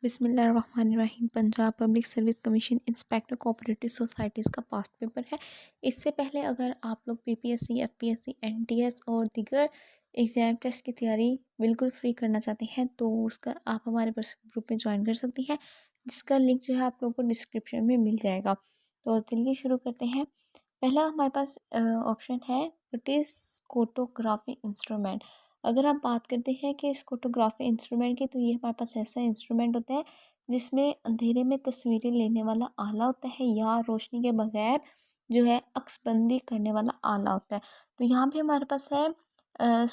बिस्मिल्लाहिर्रहमानिर्रहीम। Punjab public service commission inspector cooperative societies का past paper है। इससे पहले अगर आप लोग पीपीएससी, एफपीएससी, एनटीएस और दीगर एग्ज़ाम टेस्ट की तैयारी बिल्कुल फ्री करना चाहते हैं तो उसका आप हमारे व्हाट्सएप ग्रुप में ज्वाइन कर सकती हैं, जिसका लिंक जो है आप लोगों को डिस्क्रिप्शन में मिल जाएगा। तो चलिए शुरू करते हैं। पहला हमारे पास ऑप्शन है इट इज़ फोटोग्राफी इंस्ट्रूमेंट। अगर आप बात करते हैं कि इस फोटोग्राफी इंस्ट्रूमेंट की, तो ये हमारे पास ऐसा इंस्ट्रूमेंट होता है जिसमें अंधेरे में तस्वीरें लेने वाला आला होता है या रोशनी के बगैर जो है अक्सबंदी करने वाला आला होता है। तो यहाँ पे हमारे पास है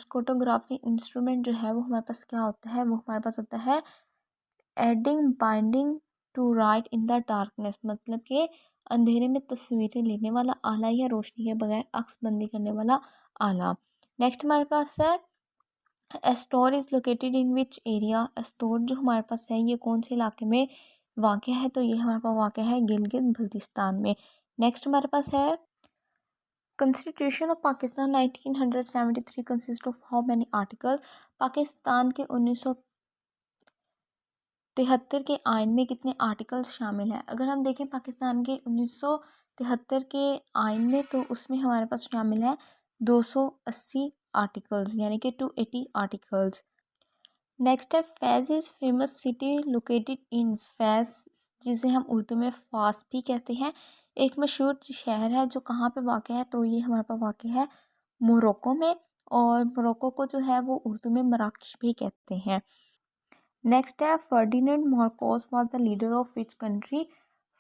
फोटोग्राफी इंस्ट्रूमेंट जो है वो हमारे पास क्या होता है, वो हमारे पास होता है adding binding to write in the darkness, मतलब कि अंधेरे में तस्वीरें लेने वाला आला या रोशनी के बगैर अक्सबंदी करने वाला आला। नेक्स्ट हमारे पास है store is located in which area. Store जो हमारे पास है ये कौन से इलाके में वाक़ है, तो ये हमारे पास वाक़ है गिलगित बल्तिस्तान में। नेक्स्ट हमारे पास है constitution of Pakistan 1973 consist of how many articles. Pakistan के 1973 के आइन में कितने आर्टिकल्स शामिल हैं। अगर हम देखें पाकिस्तान के 1973 के आइन में, तो उसमें हमारे पास शामिल है 280 आर्टिकल्स, यानी कि 280 आर्टिकल्स। नेक्स्ट है Fez is famous city located in Fez, जिसे हम उर्दू में फ़ास भी कहते हैं। एक मशहूर शहर है जो कहाँ पे वाक़ है, तो ये हमारे पास वाक़ है मोरक्को में, और मोरक्को को जो है वो उर्दू में मराकश भी कहते हैं। नेक्स्ट है Ferdinand Marcos was the leader of which country.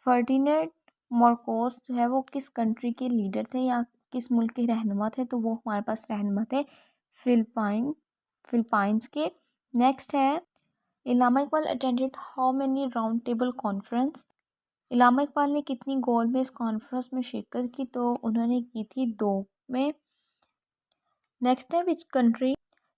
Ferdinand Marcos जो है वो किस कंट्री के लीडर थे या किस मुल्क के रहनुमा थे, तो वो हमारे पास रहनुमा थे फिलिपाइंस के। नेक्स्ट है Allama Iqbal attended how many round table conference. Allama Iqbal ने कितनी गोल मेज कॉन्फ्रेंस में शिरकत की, तो उन्होंने की थी 2 में। नेक्स्ट है which country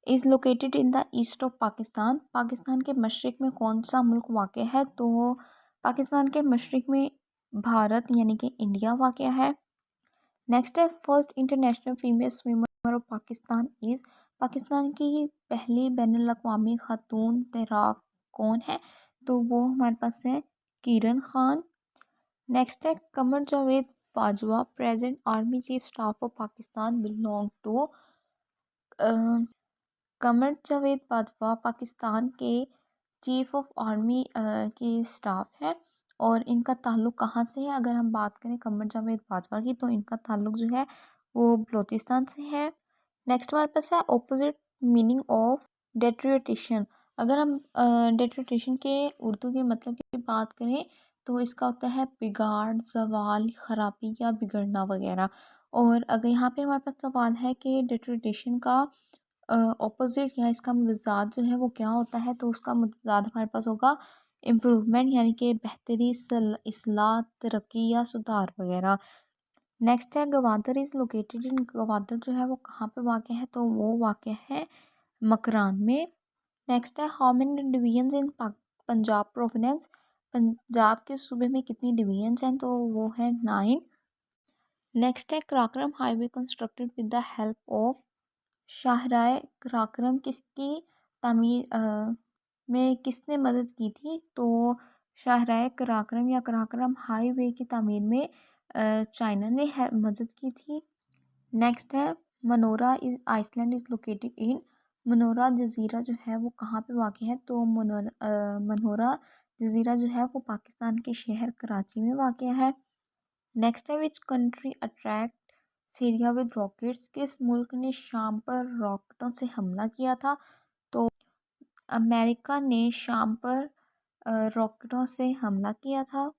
is located in the east of Pakistan. Pakistan के मशरक़ में कौन सा मुल्क वाक़ है, तो पाकिस्तान के मशरक़ में भारत यानी कि इंडिया वाक़ है। नेक्स्ट है first international female swimmer of Pakistan is. Pakistan की पहली बैनुल अक़वामी ख़ातून तैराक कौन है, तो वो हमारे पास है किरण खान। नेक्स्ट है Qamar Javed Bajwa present army chief staff of Pakistan belong to. Qamar Javed Bajwa Pakistan के चीफ ऑफ आर्मी की स्टाफ है, और इनका ताल्लुक़ कहाँ से है। अगर हम बात करें कमर जावेद बाजवा की, तो इनका ताल्लुक़ जो है वो बलूचिस्तान से है। नेक्स्ट हमारे पास है ऑपोजिट मीनिंग ऑफ डेट्रियोटेशन। अगर हम डेट्रियोटेशन के उर्दू के मतलब की बात करें, तो इसका होता है बिगाड़, ज़वाल, ख़राबी या बिगड़ना वगैरह। और अगर यहाँ पे हमारे पास सवाल है कि डेट्रियोटेशन का ऑपोजिट या इसका मुज़ाद जो है वो क्या होता है, तो उसका मुज़ाद हमारे पास होगा इम्प्रूवमेंट, यानी कि बेहतरी, इस्लाह, तरक्की या सुधार वगैरह। नेक्स्ट है गवादर इज़ लोकेटेड इन। गवादर जो है वो कहाँ पे वाक़ है, तो वो वाक़ है मकरान में। नेक्स्ट है how many divisions in Punjab province. Punjab के सूबे में कितनी डिवीजन्स हैं, तो वो है 9। नेक्स्ट है Karakoram highway constructed with the help of. शाहराह कराक्रम किसकी तामीर में किसने मदद की थी, तो शाहराह कराक्रम या कराक्रम हाईवे की तामीर में चाइना ने मदद की थी। नेक्स्ट है Manora is island is located in. Manora जज़ीरा जो है वो कहाँ पे वाक़ है, तो मनोरा जज़ीरा जो है वो पाकिस्तान के शहर कराची में वाक़ है। नेक्स्ट है which country attract Syria with rockets. किस मुल्क ने शाम पर रॉकेटों से हमला किया था, तो अमेरिका ने शाम पर रॉकेटों से हमला किया था।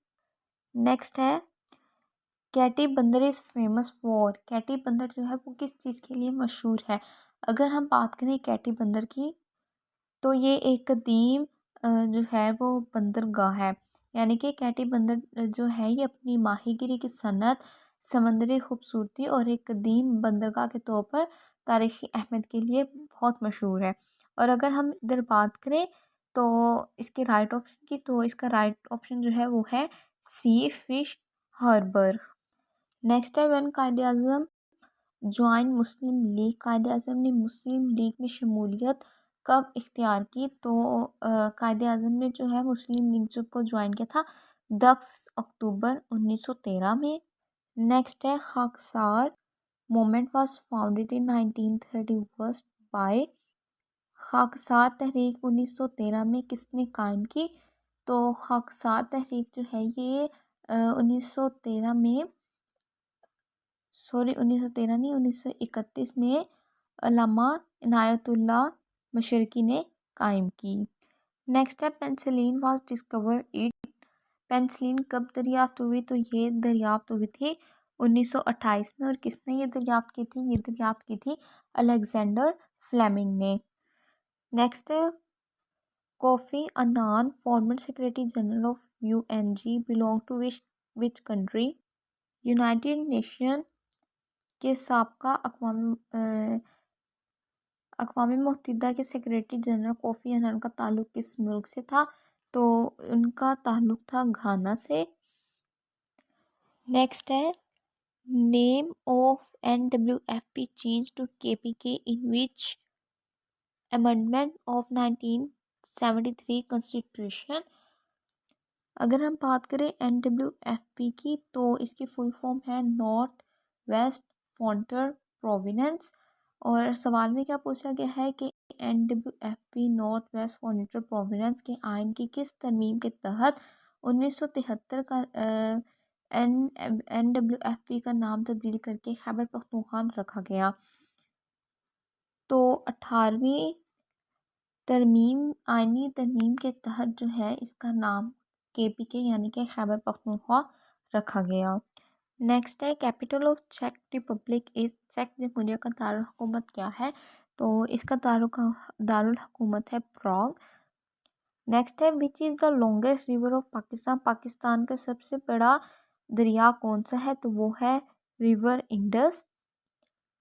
नेक्स्ट है कैटी बंदर इज़ फेमस फॉर। कैटी बंदर जो है वो किस चीज़ के लिए मशहूर है। अगर हम बात करें कैटी बंदर की, तो ये एक कदीम जो है वो बंदरगाह है, यानी कि कैटी बंदर जो है ये अपनी माहीगिरी की सनत, समंदरी खूबसूरती और एक कदीम बंदरगाह के तौर पर तारीख़ी अहमियत के लिए बहुत मशहूर है। और अगर हम इधर बात करें तो इसके राइट ऑप्शन की, तो इसका राइट ऑप्शन जो है वो है सी फिश हार्बर। नेक्स्ट है वन कायदे आज़म ज्वाइन मुस्लिम लीग। कायदे आज़म ने मुस्लिम लीग में शमूलियत कब इख्तियार की? तो कायदे आज़म ने जो है मुस्लिम लीग जो को ज्वाइन किया था 10 अक्टूबर 1913 में। नेक्स्ट है Khaksar movement was founded in 1931 by. Khaksar तहरीक 1913 में किसने कायम की? तो खाकसार तहरीक जो है ये 1913 में, सॉरी 1913 नहीं 1931 में अल्लामा इनायतुल्लाह मशरकी ने कायम की। नेक्स्ट है penicillin was discovered it. Penicillin कब दरियाफ्त हुई? तो ये दरियाफ्त हुई थी 1928 में। और किसने ये दरियाफ्त की थी? ये दरियाफ्त की थी अलेक्जेंडर फ्लेमिंग ने। नेक्स्ट है Kofi Annan former secretary general of UN belong to which country? United Nation के साबका अक़वाम मुत्तहिदा के सेक्रेटरी जनरल कोफी अन्नान का ताल्लुक किस मुल्क से था? तो उनका ताल्लुक था घाना से। नेक्स्ट है name of NWFP change to KPK in which amendment of 1973 constitution? अगर हम बात करें NWFP की तो इसकी फुल फॉर्म है नॉर्थ वेस्ट फ्रंटियर प्रोविंस। और सवाल में क्या पूछा गया है कि NWFP North West Frontier Province के आइन की किस तरमीम के तहत 1973 का NWFP का नाम तब्दील करके खैबर पख्तूनख्वा रखा गया? तो 18वीं आइनी तरमीम के तहत जो है इसका नाम KPK यानी कि खैबर पख्तूनख्वा रखा गया। नेक्स्ट है कैपिटल ऑफ चेक रिपब्लिक इज। चेक जमहूरिया का दारुल हुकूमत क्या है? तो इसका दारुल हुकूमत है प्राग। नेक्स्ट है which is the longest river of Pakistan. Pakistan का सबसे बड़ा दरिया कौन सा है? तो वो है रिवर इंडस।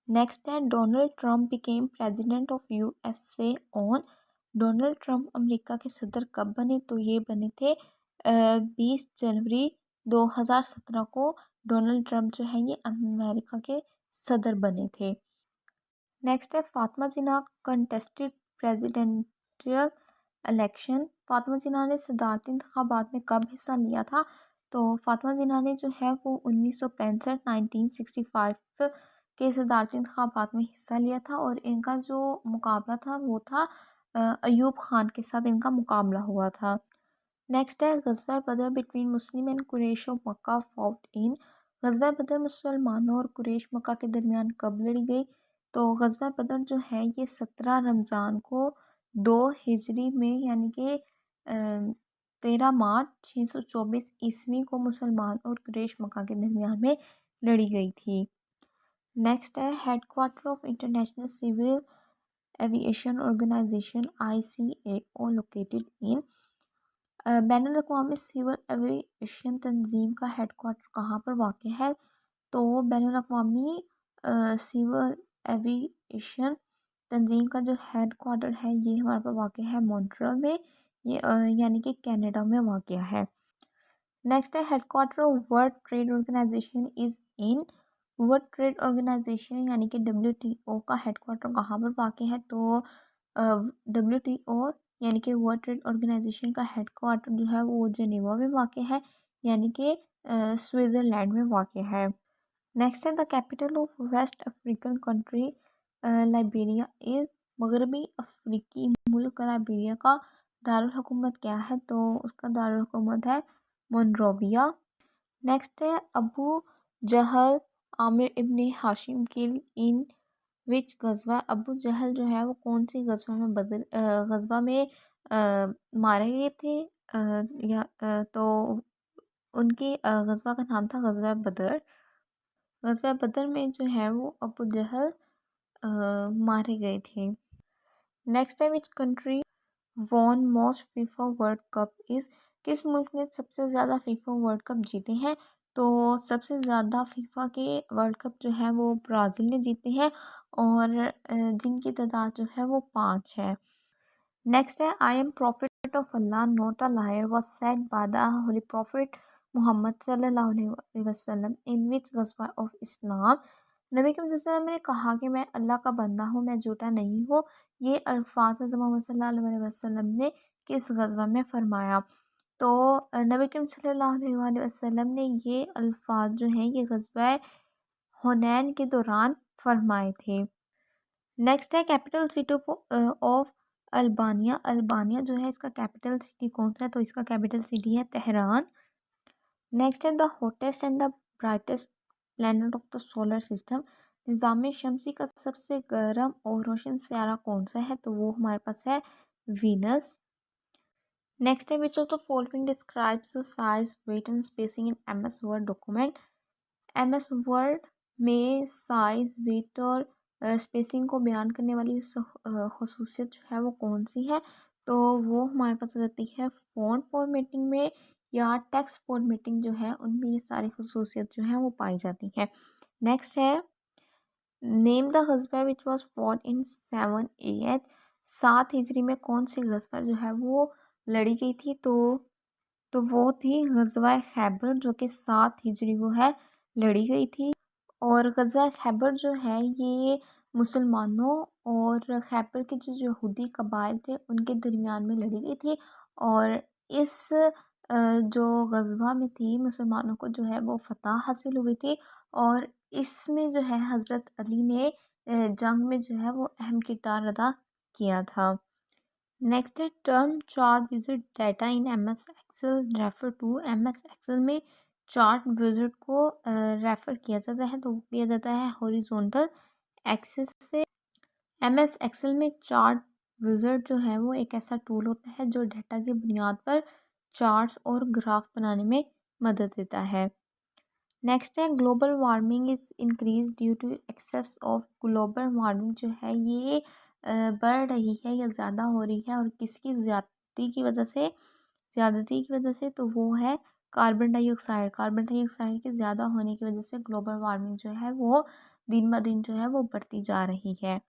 नेक्स्ट है Donald Trump became president of USA on. Donald Trump America के सदर कब बने? तो ये बने थे 20 जनवरी 2017 को डोनाल्ड ट्रम्प जो है ये अमेरिका के सदर बने थे। नेक्स्ट है फातिमा जिन्ना कंटेस्टेड प्रेसिडेंशियल इलेक्शन। फातिमा जिन्ना ने सदारती इंतखाबात में कब हिस्सा लिया था? तो फातिमा जिन्ना ने जो है वो 1965 के सदारती इंतखाबात में हिस्सा लिया था। और इनका जो मुकाबला था वो था अयूब खान के साथ इनका मुकाबला हुआ था। नेक्स्ट है ग़ज़वा Badr between Muslim and Quraish of Mecca fought in. ग़ज़वा बदर मुसलमानों और कुरैश मक्का के दरमियान कब लड़ी गई? तो ग़ज़वा बदर जो है ये 17 रमज़ान को 2 हिजरी में यानी कि 13 मार्च 624 ईस्वी को मुसलमान और कुरैश मक्का के दरमियान में लड़ी गई थी। नेक्स्ट है headquarter of international civil aviation organisation ICAO located in. बैनुल अक़वामी सिविल एविएशन तंजीम का हेडक्वार्टर कहाँ पर वाक़ है? तो बैनुल अक़वामी सिविल एविएशन तंजीम का जो हेडक्वार्टर है ये हमारे पास वाक़ है मॉन्ट्रियल में, ये यानी कि कनाडा में वाक़ है। नेक्स्ट है headquarter of World Trade Organization is in. World Trade Organization यानी कि WTO का हेडक्वार्टर कहाँ पर वाक़ है? तो WTO यानी कि वर्ल्ड ट्रेड ऑर्गेनाइजेशन का हेडक्वार्टर जो है वो जेनेवा में वाक़ है यानी कि स्विट्ज़रलैंड में वाक़ है। नेक्स्ट है the capital of West African country Liberia is. मगरबी अफ्रीकी मुल्क लाइबेरिया का दारुल हुकूमत क्या है? तो उसका दारुल हुकूमत है मोनरोविया। नेक्स्ट है अबू जहल आमिर इब्न हाशिम किल इन विच गज़वा। अबू जहल जो है वो कौन सी गज़वा में मारे गए थे? तो उनके गज़वा का नाम था गज़वा बदर। गज़वा बदर में जो है वो अबू जहल मारे गए थे। नेक्स्ट है which country won most FIFA world cup is. किस मुल्क ने सबसे ज़्यादा फीफा वर्ल्ड कप जीते हैं? तो सबसे ज़्यादा फीफा के वर्ल्ड कप जो है वो ब्राज़ील ने जीते हैं और जिनकी तादाद जो है वो 5 है। नेक्स्ट है I am prophet of Allah not a liar was said by the holy prophet Mohammad सल्लल्लाहु अलैहि वसल्लम इन विच गज़वा ऑफ इस्लाम। नबी करीम सल्लल्लाहु अलैहि वसल्लम ने कहा कि मैं अल्लाह का बंदा हूँ, मैं झूठा नहीं हूँ। ये अल्फाज हज़रत मोहम्मद सल्लल्लाहु अलैहि वसल्लम ने किस ग़ज़वा में फ़रमाया? तो नबी करीम सल्लल्लाहु अलैहि वसल्लम ने ये अल्फाज जो हैं ये ग़ज़वा हुनैन के दौरान फ़रमाए थे। नेक्स्ट है capital city of Albania. Albania जो है इसका कैपिटल सिटी कौन सा है? तो इसका कैपिटल सिटी है तेहरान। नेक्स्ट है the hottest and the brightest planet of the solar system. निज़ाम शमसी का सबसे गर्म और रोशन सितारा कौन सा है? तो वो हमारे पास है वीनस। नेक्स्ट है which of the following describes the size weight and spacing in MS Word document. MS Word में साइज वेट और स्पेसिंग को बयान करने वाली खसूसियत जो है वो कौन सी है? तो वो हमारे पास आ जाती है फ़ॉन्ट फॉर्मेटिंग में या टेक्स्ट फॉर्मेटिंग जो है उनमें ये सारी खसूसियत जो है वो पाई जाती है। नेक्स्ट है नेम द गज़वा which was fought in 7 AH। 7 हिजरी में कौन सी गज़वा जो है वो लड़ी गई थी? तो वो थी गज़वा खैबर जो कि 7 हिजरी वो है लड़ी गई थी। और गज़वा खैबर जो है ये मुसलमानों और खैबर के जो यहूदी कबाइल थे उनके दरमियान में लड़ी गई थी। और इस जो गज़वा में थी मुसलमानों को जो है वो फ़तह हासिल हुई थी। और इसमें जो है हज़रत अली ने जंग में जो है वो अहम किरदार अदा किया था। नेक्स्ट है term chart visit data in MS Excel refer to. MS Excel में चार्ट विजिट को रेफर किया जाता है तो किया जाता है हॉरिजॉन्टल एक्सिस से। एमएस एक्सेल में चार्ट विजिट जो है वो एक ऐसा टूल होता है जो डाटा की बुनियाद पर चार्ट्स और ग्राफ बनाने में मदद देता है। नेक्स्ट है global warming is increase due to excess of. Global warming जो है ये बढ़ रही है या ज़्यादा हो रही है और किसकी ज़्यादती की वजह से तो वो है कार्बन डाइऑक्साइड। कार्बन डाइऑक्साइड के ज़्यादा होने की वजह से ग्लोबल वार्मिंग जो है वो दिन ब दिन जो है वो बढ़ती जा रही है।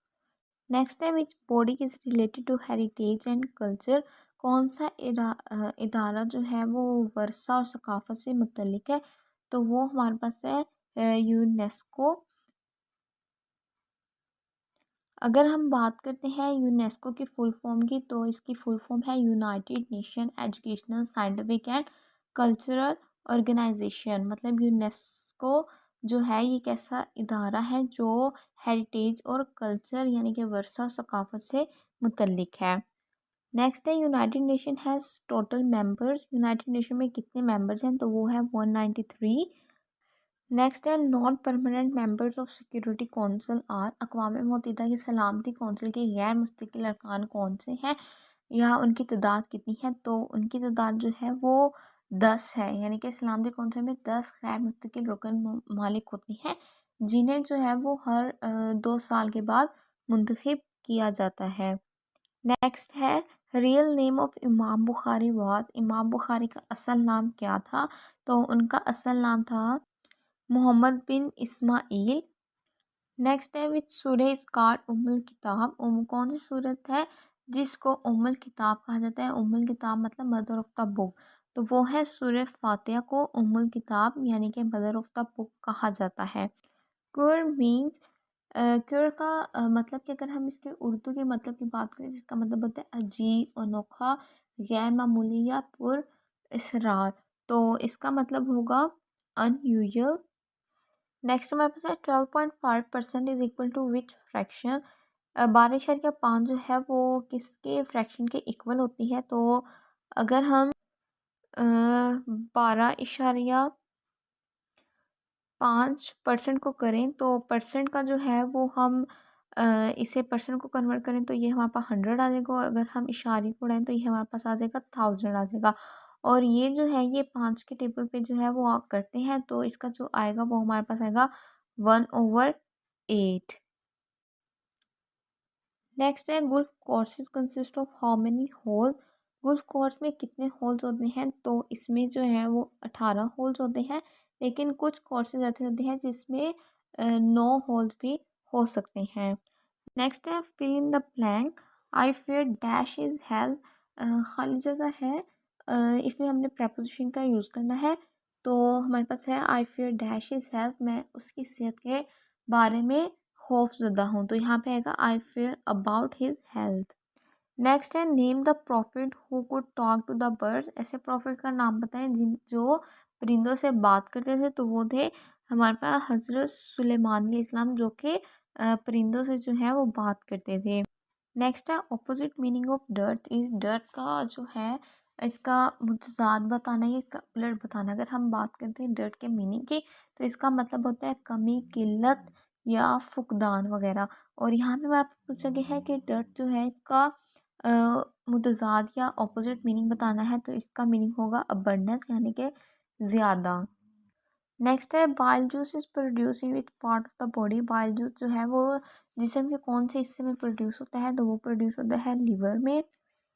नेक्स्ट है which body is related to heritage and culture. कौन सा इदारा जो है वो वर्षा और सकाफत से मुतल्लिक है? तो वो हमारे पास है यूनेस्को। अगर हम बात करते हैं यूनेस्को की फ़ुल फॉर्म की तो इसकी फ़ुल फॉर्म है United Nation Educational Scientific and Cultural Organization. मतलब यूनेस्को जो है ये एक ऐसा इदारा है जो हेरिटेज और कल्चर यानी कि वर्षा और सकाफत से मुतल्लिक है। नेक्स्ट है United nation has total members. United nation में कितने मेंबर्स हैं? तो वो है 193। नेक्स्ट है non permanent members of security council are. अक़वाम मुत्तहिदा की सलामती कौंसिल के गैर मुस्तकिल अरकान कौन से हैं या उनकी तादाद कितनी है? तो उनकी तादाद जो है वो 10 है। यानी कि सलामती कौंसिल में 10 गैर मुस्तकिल रुकन मालिक होती हैं जिन्हें जो है वो हर 2 साल के बाद मुंतखब किया जाता है। नेक्स्ट है रियल नेम ऑफ इमाम बुखारी वाज। इमाम बुखारी का असल नाम क्या था? तो उनका असल नाम था मोहम्मद बिन इस्माइल। नेक्स्ट है विच सूरह इस कॉल्ड उम्मुल किताब। कौन सी सूरत है जिसको उम्मुल किताब कहा जाता है? उम्मुल किताब मतलब मदर ऑफ द बुक। तो वो है सूरह फातिहा को उम्मुल किताब यानी कि मदर ऑफ द बुक कहा जाता है। क्योर मीन्स क्योर का मतलब कि अगर हम इसके उर्दू के मतलब की बात करें जिसका मतलब होता है अजीब, अनोखा, गैर मामूली या पुर इसरार। तो इसका मतलब होगा अनयूजुअल। नेक्स्ट हमारे पास है 12.5% is equal to which fraction. 12.5 जो है वो किसके फ्रैक्शन के इक्वल होती है? तो अगर हम 12.5% को करें तो परसेंट का जो है वो हम इसे परसेंट को कन्वर्ट करें तो ये हमारे पास 100 आ जाएगा। और अगर हम इशारे को उड़ाएं तो ये हमारे पास आ जाएगा 1000 आ जाएगा। और ये जो है ये 5 के टेबल पे जो है वो आप करते हैं तो इसका जो आएगा वो हमारे पास आएगा 1/8। नेक्स्ट है golf courses consist of how many hole. Golf course में कितने होल्स होते हैं? तो इसमें जो है वो 18 होल्स होते हैं। लेकिन कुछ कोर्सेज ऐसे होते हैं जिसमें 9 होल्स भी हो सकते हैं। नेक्स्ट है fill in the blank. I fair dash is health. खाली जगह है इसमें हमने प्रपोजिशन का यूज़ करना है। तो हमारे पास है आई फेयर डैश इज़ हेल्थ। मैं उसकी सेहत के बारे में खौफजदा हूँ। तो यहाँ पे आएगा I fear about his health. Next है name the prophet who could talk to the birds. ऐसे प्रॉफिट का नाम बताएं जिन जो परिंदों से बात करते थे। तो वो थे हमारे पास हज़रत सुलेमान अलैहिस्सलाम, जो कि परिंदों से जो है वो बात करते थे। नेक्स्ट है opposite meaning of dirt is. Dirt का जो है इसका मुतजाद बताना या इसका उलट बताना। अगर हम बात करते हैं डर्ट के मीनिंग की, तो इसका मतलब होता है कमी, किल्लत या फुकदान वगैरह। और यहाँ पे मैं आपको पूछा गया है कि डर्ट जो है इसका मुतजाद या ऑपोजिट मीनिंग बताना है, तो इसका मीनिंग होगा अबंडेंस, यानी कि ज़्यादा। नेक्स्ट है bile juice is produce in which part of the body. Bile juice जो है वो जिस्म के कौन से हिस्से में प्रोड्यूस होता है, तो वो प्रोड्यूस होता है लिवर में।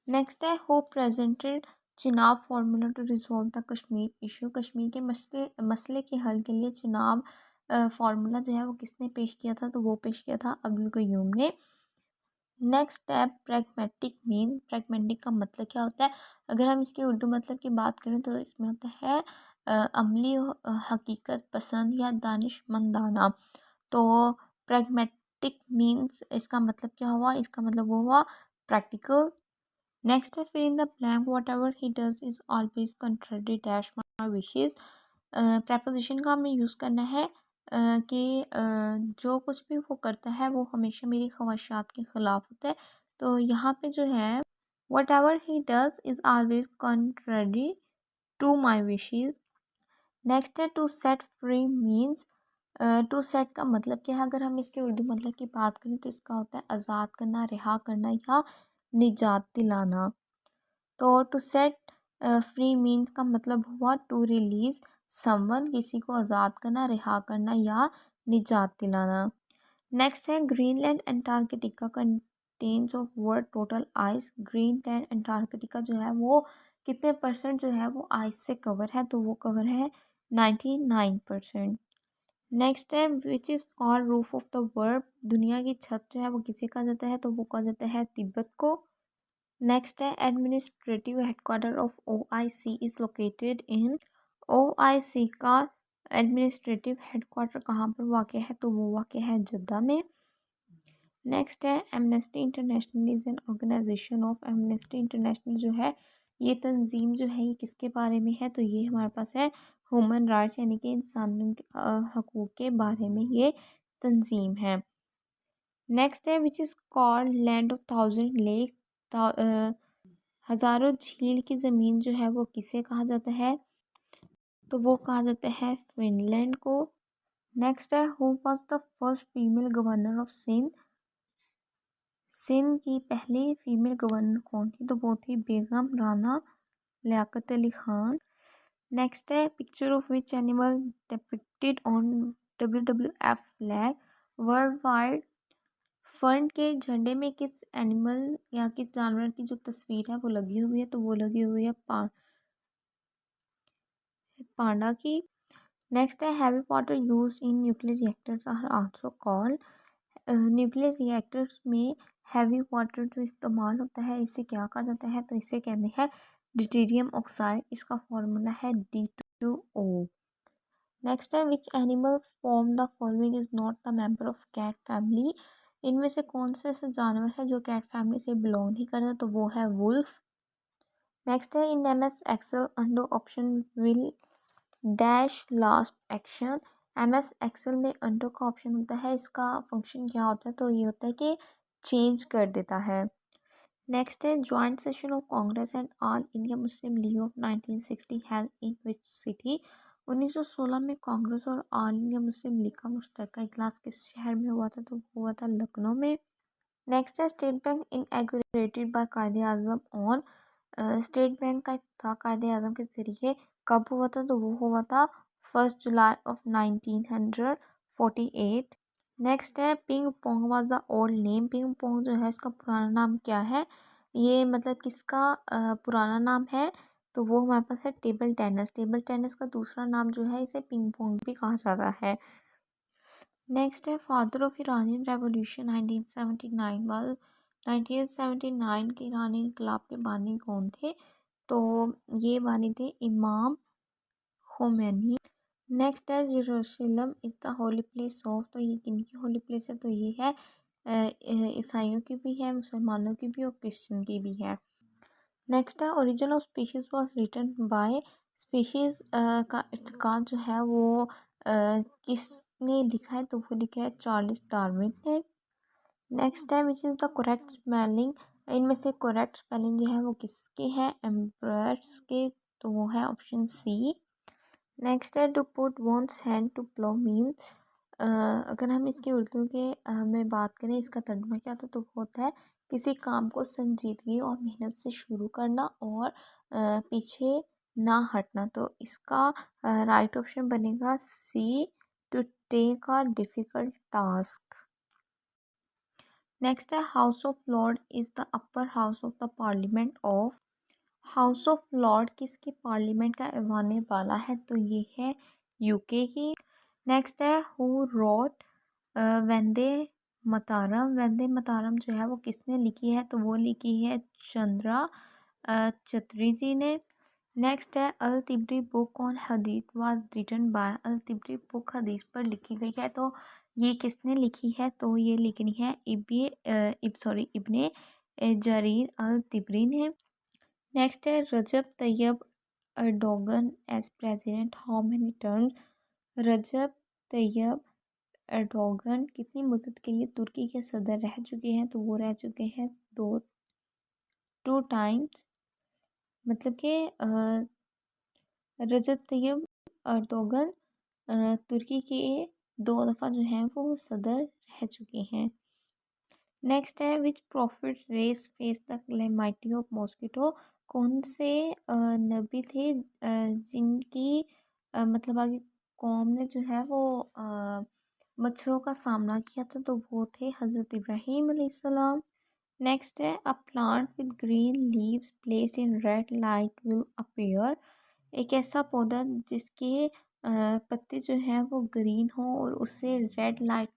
नेक्स्ट है who presented Chenab formula to resolve the Kashmir issue. Kashmir के मसले मसले के हल के लिए चिनाब फार्मूला जो है वो किसने पेश किया था, तो वो पेश किया था अब्दुल कयूम ने। नेक्स्ट है प्रैग्मेटिक मीन। प्रैग्मेटिक का मतलब क्या होता है, अगर हम इसके उर्दू मतलब की बात करें तो इसमें होता है अमली हकीकत पसंद या दानिशमंदाना। तो प्रैग्मेटिक मीन्स इसका मतलब क्या हुआ, इसका मतलब वो हुआ प्रैक्टिकल। नेक्स्ट है फिर इन the blank what ever he does is always contrary dash my wishes. Preposition का हमें यूज़ करना है कि जो कुछ भी वो करता है वो हमेशा मेरी ख्वाहिशात के ख़िलाफ़ होता है। तो यहाँ पे जो है whatever he does is always contrary to my wishes. Next है to set free means. To set का मतलब क्या है, अगर हम इसके उर्दू मतलब की बात करें तो इसका होता है आज़ाद करना, रिहा करना या निजात दिलाना। तो टू सेट फ्री मीन्स का मतलब हुआ टू रिलीज समवन, किसी को आज़ाद करना, रिहा करना या निजात दिलाना। नेक्स्ट है Greenland Antarctica contains of world total ice. Greenland Antarctica जो है वो कितने परसेंट जो है वो आइस से कवर है, तो वो कवर है 99%। नेक्स्ट है which is called roof of the world. दुनिया की छत जो है वो किसे कहा जाता है, तो वो कहा जाता है तिब्बत को। नेक्स्ट है administrative headquarter of OIC is located in. OIC का एडमिनिस्ट्रेटिव हेडक्वार्टर कहाँ पर वाक़ है, तो वो वाक़ है जद्दा में। नेक्स्ट है Amnesty International is an organisation of. Amnesty International जो है ये तंजीम जो है ये किसके बारे में है, तो ये हमारे पास है ह्यूमन राइट्स यानी कि इंसानों के हकूक़ के बारे में ये तंजीम है। नेक्स्ट है which is called land of thousand lake. हज़ारों झील की ज़मीन जो है वो किसे कहा जाता है, तो वो कहा जाता है फिनलैंड को। नेक्स्ट है who was the first female governor of Sindh. Sindh की पहली फीमेल गवर्नर कौन थी, तो वो थी बेगम राना लियाकत अली खान। नेक्स्ट है picture of which animal depicted on WWF flag. World wide fund के झंडे में किस एनिमल या किस जानवर की जो तस्वीर है वो लगी हुई है, तो वो लगी हुई है पांडा की। नेक्स्ट है heavy water use in nuclear reactors are also called. Nuclear reactors में हैवी वाटर जो इस्तेमाल होता है इसे क्या कहा जाता है, तो इसे कहते हैं डिटेरियम ऑक्साइड। इसका फॉर्मूला है D2O। नेक्स्ट है which animal form the following is not the member of cat family. इनमें से कौन से ऐसे जानवर है जो कैट फैमिली से बिलोंग नहीं करता, तो वो है वुल्फ। नेक्स्ट है in MS Excel under option will dash last action. MS Excel में अंडर का ऑप्शन होता है, इसका फंक्शन क्या होता है, तो ये होता है कि चेंज कर देता है। नेक्स्ट है joint session of Congress and all India Muslim league of 1960 held in which city. 1916 में कांग्रेस और ऑल इंडिया मुस्लिम लीग का मुश्तरका इजलास किस शहर में हुआ था, तो वो हुआ था लखनऊ में। नेक्स्ट है स्टेट बैंक इनएगुरेटेड बाय कायदे आजम ऑन। स्टेट बैंक का इफ्तिताह कायदे आजम के ज़रिए कब हुआ था, तो वो हुआ था 1 जुलाई ऑफ 1948। नेक्स्ट है ping pong was the old name. Ping pong जो है इसका पुराना नाम क्या है, ये मतलब किसका पुराना नाम है, तो वो हमारे पास है टेबल टेनिस। टेबल टेनिस का दूसरा नाम जो है इसे पिंग पोंग भी कहा जाता है। नेक्स्ट है फादर ऑफ ईरानियन रेवोल्यूशन 1979 वाल। 1979 के ईरानी इनकलाब के बानी कौन थे, तो ये बानी थे इमाम खोमेनी। नेक्स्ट है Jerusalem is the holy place of, तो ये किनकी होली प्लेस है, तो ये है ईसाइयों की भी है, मुसलमानों की भी और क्रिश्चियन की भी है। नेक्स्ट है origin of species was written by, species का इर्तिकाद जो है वो किसने लिखा है, तो वो लिखा है चार्ल्स डार्विन ने। नेक्स्ट है which is the correct spelling, इनमें से करेक्ट स्पेलिंग जो है वो किसके हैं, एम्बर्स के, तो वो है ऑप्शन सी। नेक्स्ट है to put one's hand to plough means, अगर हम इसकी उर्दू के में बात करें इसका तर्जुमा क्या होता है, तो वो होता है किसी काम को संजीदगी और मेहनत से शुरू करना और पीछे ना हटना, तो इसका राइट ऑप्शन बनेगा C, to take a difficult task. Next है house of lord is the upper house of the parliament of, house of lord किसकी पार्लियामेंट का ऐवान बाला है, तो ये है यूके की। नेक्स्ट है हु रोट वंदे मतारम, वंदे मतारम जो है वो किसने लिखी है, तो वो लिखी है चंद्रा चतरी जी ने। नेक्स्ट है अल तिब्री बुक ऑन हदीस was written by, Al Tabari book हदीस पर लिखी गई है, तो ये किसने लिखी है, तो ये लिखनी है इब्ने जरीर अल तिब्री ने। नेक्स्ट है Recep Tayyip Erdogan as president how many terms, Recep Tayyip Erdogan कितनी मुद्दत के लिए तुर्की के सदर रह चुके हैं, तो वो रह चुके हैं टू टाइम्स, मतलब कि रजब तैयब एर्दोगन तुर्की के 2 दफ़ा जो हैं वो सदर रह चुके हैं। नेक्स्ट है which prophet race face the calamity of mosquito, कौन से नबी थे जिनकी मतलब आगे कौम ने जो है वो मच्छरों का सामना किया था, तो वो थे हज़रत इब्राहीम अलैहिस्सलाम। नेक्स्ट है a plant with green leaves place in red light will appear, एक ऐसा पौधा जिसके पत्ते जो हैं वो ग्रीन हो और उससे रेड लाइट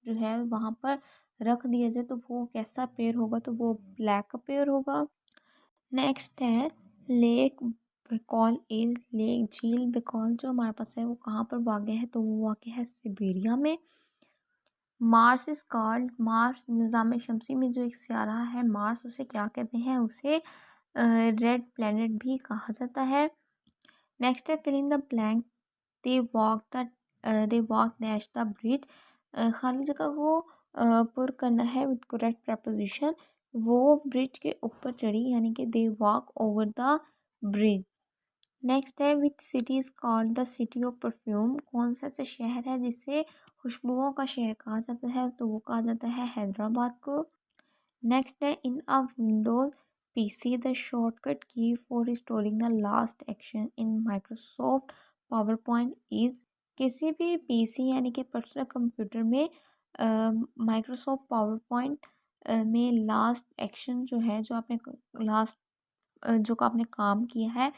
जो है वहाँ पर रख दिया जाए, तो वो कैसा पेड़ होगा, तो वो ब्लैक पेड़ होगा। नेक्स्ट है लेक बकॉल इज, लेक झील बकॉल जो हमारे पास है वो कहाँ पर वाक़ है, तो वो वाक़ है सिबेरिया में। मार्स इज कॉल्ड, मार्स निज़ाम शमसी में जो एक सियारा है मार्स, उसे क्या कहते हैं, उसे रेड प्लैनेट भी कहा जाता है। नेक्स्ट है fill in the blank, they walk the they walk dash the bridge, खाली जगह को पुर करना है विद करेक्ट प्रपोजिशन, वो ब्रिज के ऊपर चढ़ी यानी कि they walk over the bridge. Next है which city is called the city of perfume, कौन सा ऐसा शहर है जिसे खुशबुओं का शहर कहा जाता है, तो वो कहा जाता है हैदराबाद को। नेक्स्ट है इन अ विंडोज पीसी द शॉर्टकट की for storing the last action in Microsoft power point is, किसी भी पीसी यानी कि पर्सनल कंप्यूटर में माइक्रोसॉफ्ट पावर पॉइंट में लास्ट एक्शन जो है, जो आपने लास्ट जो आपने काम किया है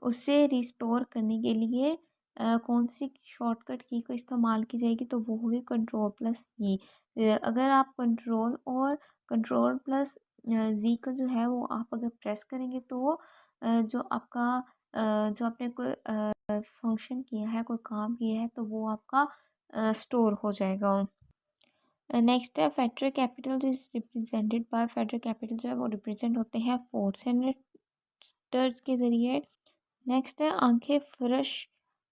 उसे रिस्टोर करने के लिए कौन सी शॉर्टकट की को इस्तेमाल की जाएगी, तो वो होगी कंट्रोल प्लस ज़ी। अगर आप कंट्रोल और कंट्रोल प्लस ज़ी का जो है वो आप अगर प्रेस करेंगे तो जो आपका जो आपने कोई फंक्शन किया है, कोई काम किया है, तो वो आपका स्टोर हो जाएगा। नेक्स्ट है federal capital is represented by, federal capital जो है वो रिप्रेजेंट होते हैं 4 सेनेटर्स के ज़रिए। नेक्स्ट है आंखें फरश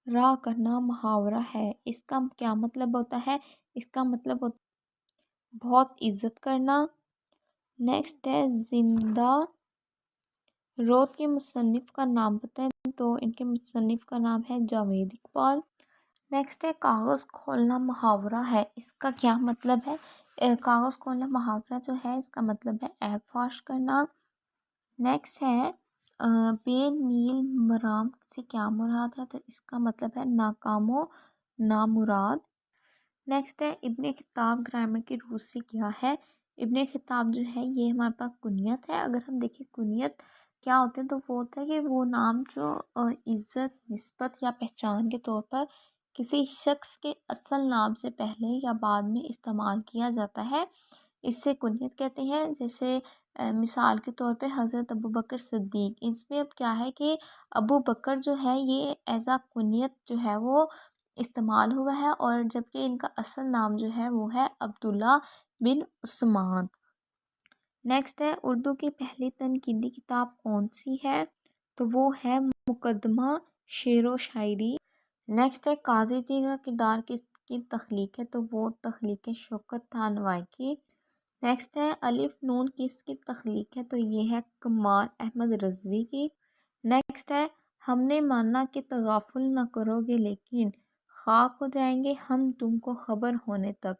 रा करना मुहावरा है, इसका क्या मतलब होता है, इसका मतलब होता है बहुत इज्जत करना। नेक्स्ट है जिंदा रोत के मुसन्निफ़ का नाम बताएं, तो इनके मुसन्निफ़ का नाम है जावेद इकबाल। नेक्स्ट है कागज़ खोलना मुहावरा है, इसका क्या मतलब है, कागज़ खोलना मुहावरा जो है इसका मतलब है ऐब फाश करना। नेक्स्ट है बेनील मराम से क्या मुराद है, तो इसका मतलब है नाकामो नामुराद। नेक्स्ट है इब्ने खिताब ग्रामर की रूट से क्या है, इब्ने खिताब जो है ये हमारे पास कुनियत है, अगर हम देखें कुनियत क्या होते हैं, तो वो होता है कि वो नाम जो इज़्ज़त निस्बत या पहचान के तौर पर किसी शख्स के असल नाम से पहले या बाद में इस्तेमाल किया जाता है, इससे कुनियत कहते हैं। जैसे मिसाल के तौर पे हज़रत अबू बकर सिद्दीक, इसमें अब क्या है कि अबू बकर जो है ये एज़ अ कुनियत जो है वो इस्तेमाल हुआ है, और जबकि इनका असल नाम जो है वो है अब्दुल्ला बिन उस्मान। नेक्स्ट है उर्दू की पहली तनकीदी किताब कौन सी है, तो वो है मुकदमा शेर व शायरी। नेक्स्ट है काजी जी का किरदार किसकी तख्लीक है, तो वो तख्लीक है शौकत थानवाई की। नेक्स्ट है अलिफ नून किसकी तख्लीक है, तो ये है कमाल अहमद रज़वी की। नेक्स्ट है हमने माना कि तगाफुल न करोगे लेकिन खाक हो जाएंगे हम तुमको खबर होने तक।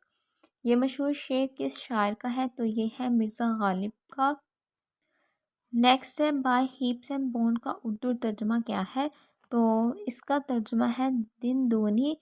ये मशहूर शेर किस शायर का है, तो ये है मिर्ज़ा गालिब का। नेक्स्ट है बाय हीप्स एंड बॉन्ड का उर्दू तर्जुमा क्या है, तो इसका तर्जुमा है दिन दूनी